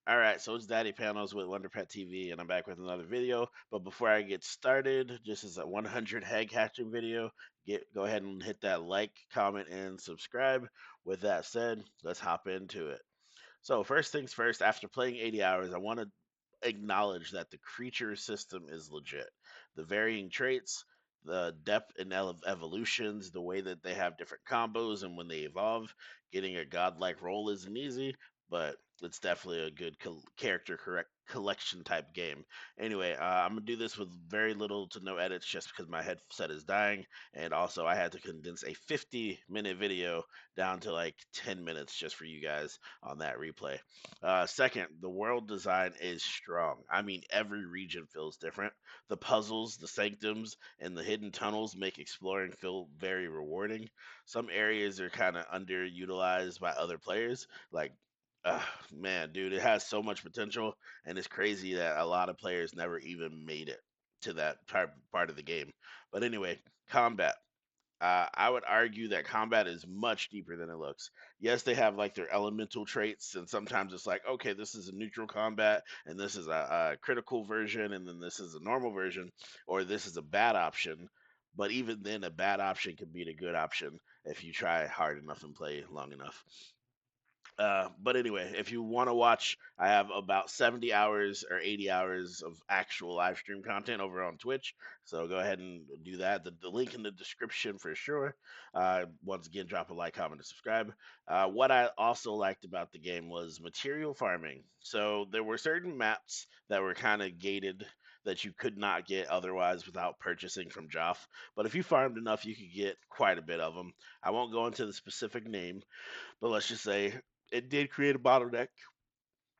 All right, so it's Daddy Panels with WonderPetTv, and I'm back with another video. But before I get started, just as a 100 egg hatching video, go ahead and hit that like, comment, and subscribe. With that said, let's hop into it. So first things first, after playing 80 hours, I want to acknowledge that the creature system is legit. The varying traits, the depth and evolutions, the way that they have different combos and when they evolve, getting a godlike roll isn't easy, but it's definitely a good character correct collection type game. Anyway, I'm gonna do this with very little to no edits just because my headset is dying, and also I had to condense a 50-minute video down to like 10 minutes just for you guys on that replay. Second, the world design is strong. I mean, every region feels different. The puzzles, the sanctums, and the hidden tunnels make exploring feel very rewarding. Some areas are kind of underutilized by other players. Like, uh, man, dude, it has so much potential, and it's crazy that a lot of players never even made it to that part of the game. But anyway, combat. I would argue that combat is much deeper than it looks. Yes, they have like their elemental traits, and sometimes it's like, okay, this is a neutral combat, and this is a critical version, and then this is a normal version, or this is a bad option. But even then, a bad option can beat a good option if you try hard enough and play long enough. But anyway, if you want to watch, I have about 70 hours or 80 hours of actual live stream content over on Twitch. So go ahead and do that. The link in the description for sure. Once again, drop a like, comment, and subscribe. What I also liked about the game was material farming. So there were certain maps that were kind of gated that you could not get otherwise without purchasing from Joff. But if you farmed enough, you could get quite a bit of them. I won't go into the specific name, but let's just say it did create a bottleneck.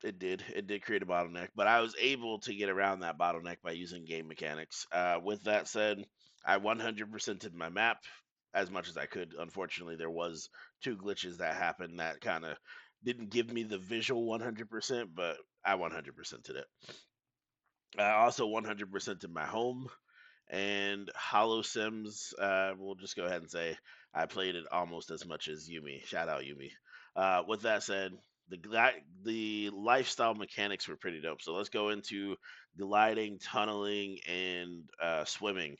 It did. It did create a bottleneck, but I was able to get around that bottleneck by using game mechanics. With that said, I 100%ed my map as much as I could. Unfortunately, there was two glitches that happened that kind of didn't give me the visual 100%, but I 100%ed it. I also 100%ed my home and Hollow Sims. We'll just go ahead and say I played it almost as much as Yumi. Shout out Yumi. With that said, the lifestyle mechanics were pretty dope. So let's go into gliding, tunneling, and swimming.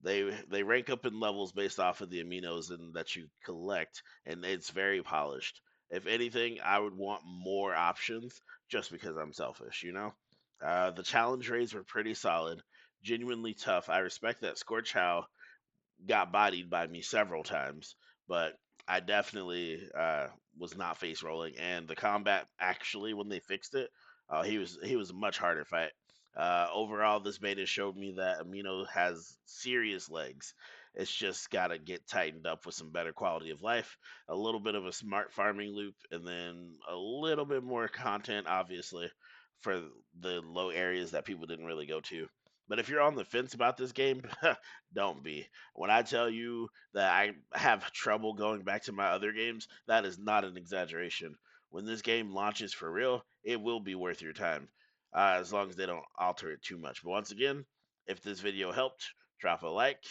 They rank up in levels based off of the aminos and that you collect, and it's very polished. If anything, I would want more options just because I'm selfish, you know? The challenge raids were pretty solid, genuinely tough. I respect that Scorch How got bodied by me several times, but I definitely was not face rolling. And the combat actually, when they fixed it, he was a much harder fight. Overall, this beta showed me that Amino has serious legs. It's just got to get tightened up with some better quality of life, a little bit of a smart farming loop, and then a little bit more content, obviously, for the low areas that people didn't really go to. But if you're on the fence about this game, don't be. When I tell you that I have trouble going back to my other games, that is not an exaggeration. When this game launches for real, it will be worth your time, as long as they don't alter it too much. But once again, if this video helped, drop a like.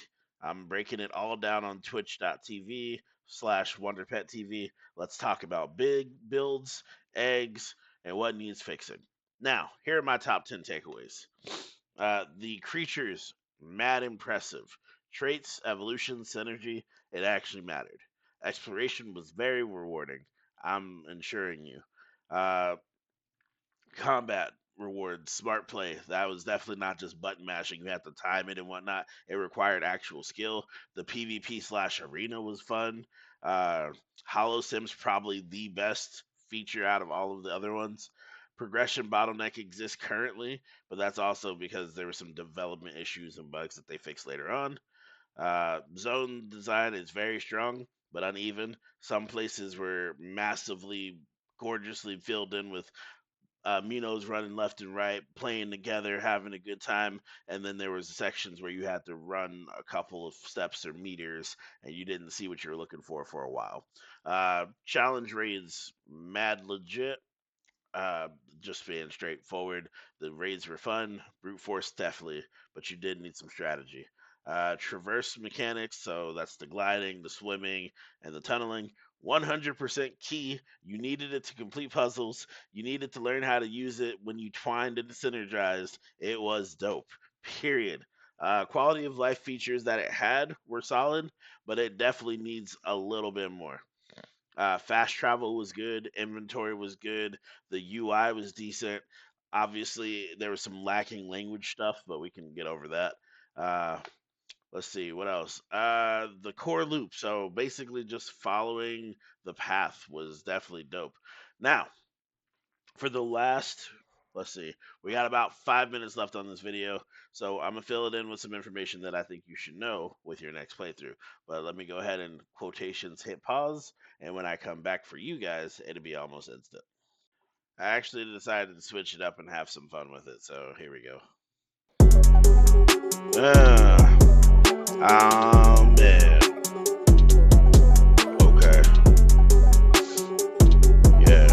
I'm breaking it all down on twitch.tv/WonderPetTV. Let's talk about big builds, eggs, and what needs fixing. Now, here are my top 10 takeaways. The creatures, mad impressive. Traits, evolution, synergy, it actually mattered. Exploration was very rewarding. I'm ensuring you. Uh, Combat rewards, smart play. That was definitely not just button mashing. You had to time it and whatnot. It required actual skill. The PvP/arena was fun. Uh, Hollow Sims probably the best feature out of all of the other ones. Progression bottleneck exists currently, but that's also because there were some development issues and bugs that they fixed later on. Zone design is very strong but uneven. Some places were massively gorgeously filled in with Minos running left and right, playing together, having a good time, and then there was sections where you had to run a couple of steps or meters, and you didn't see what you were looking for a while. Challenge raids, mad legit. Uh, just being straightforward, the raids were fun. Brute force definitely, but you did need some strategy. Traverse mechanics, so that's the gliding, the swimming, and the tunneling, 100% key. You needed it to complete puzzles. You needed to learn how to use it when you twined and synergized. It was dope. Period. Quality of life features that it had were solid, but it definitely needs a little bit more. Fast travel was good. Inventory was good. The UI was decent. Obviously, there was some lacking language stuff, but we can get over that. Uh, let's see what else. The core loop. So basically, just following the path was definitely dope. Now, for the last, let's see, we got about 5 minutes left on this video, so I'm gonna fill it in with some information that I think you should know with your next playthrough. But let me go ahead and quotations hit pause, and when I come back for you guys, it'll be almost instant. I actually decided to switch it up and have some fun with it, so here we go. Man. Okay. Yeah.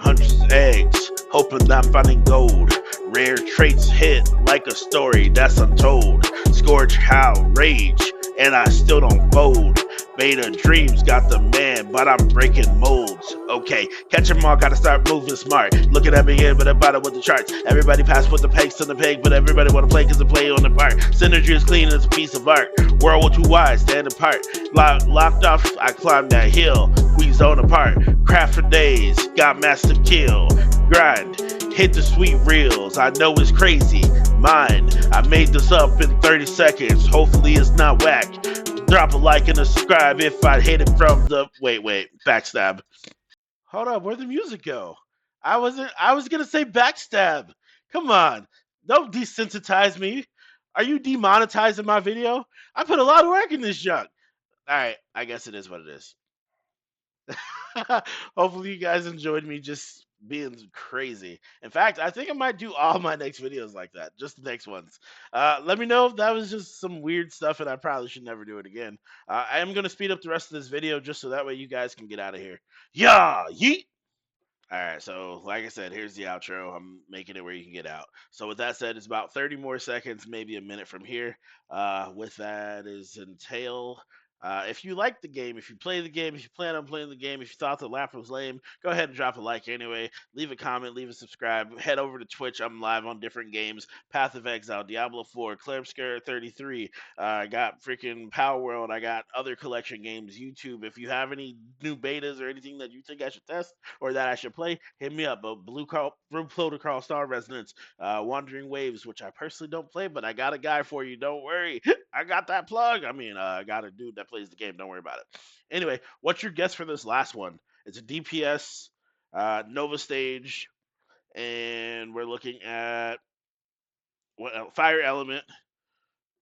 Hundreds of eggs, hoping I'm finding gold. Rare traits hit like a story that's untold. Scourge, howl, rage, and I still don't fold. Beta dreams got the man, but I'm breaking molds. Okay, catch 'em all, gotta start moving smart. Looking at me in, but about it with the charts. Everybody pass with the pegs to the peg, but everybody wanna play cause they play on the part. Synergy is clean as a piece of art. World with two wide, stand apart. Locked off, I climbed that hill. We zone apart. Craft for days, got massive kill. Grind, hit the sweet reels. I know it's crazy. Mine, I made this up in 30 seconds. Hopefully it's not whack. Drop a like and a subscribe if I hit it from the wait, backstab. Hold up, where'd the music go? I was gonna say backstab. Come on. Don't desensitize me. Are you demonetizing my video? I put a lot of work in this junk. Alright, I guess it is what it is. Hopefully you guys enjoyed me just being crazy. In fact, I think I might do all my next videos like that, just the next ones. Let me know if that was just some weird stuff and I probably should never do it again. I am going to speed up the rest of this video just so that way you guys can get out of here. Yeah, yeet! All right, so like I said, here's the outro. I'm making it where you can get out. So with that said, it's about 30 more seconds, maybe a minute from here. With that is entail. If you like the game, if you play the game, if you plan on playing the game, if you thought the lap was lame, go ahead and drop a like anyway. Leave a comment, leave a subscribe. Head over to Twitch. I'm live on different games: Path of Exile, Diablo 4, Clamscare 33. I got freaking Power World. I got other collection games. YouTube. If you have any new betas or anything that you think I should test or that I should play, hit me up. Blue Protocol, Star Resonance, Wandering Waves, which I personally don't play, but I got a guy for you. Don't worry. I got that plug. I mean, I got a dude that plays the game. Don't worry about it. Anyway, what's your guess for this last one? It's a DPS, Nova Stage, and we're looking at what Fire Element.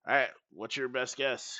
All right, what's your best guess?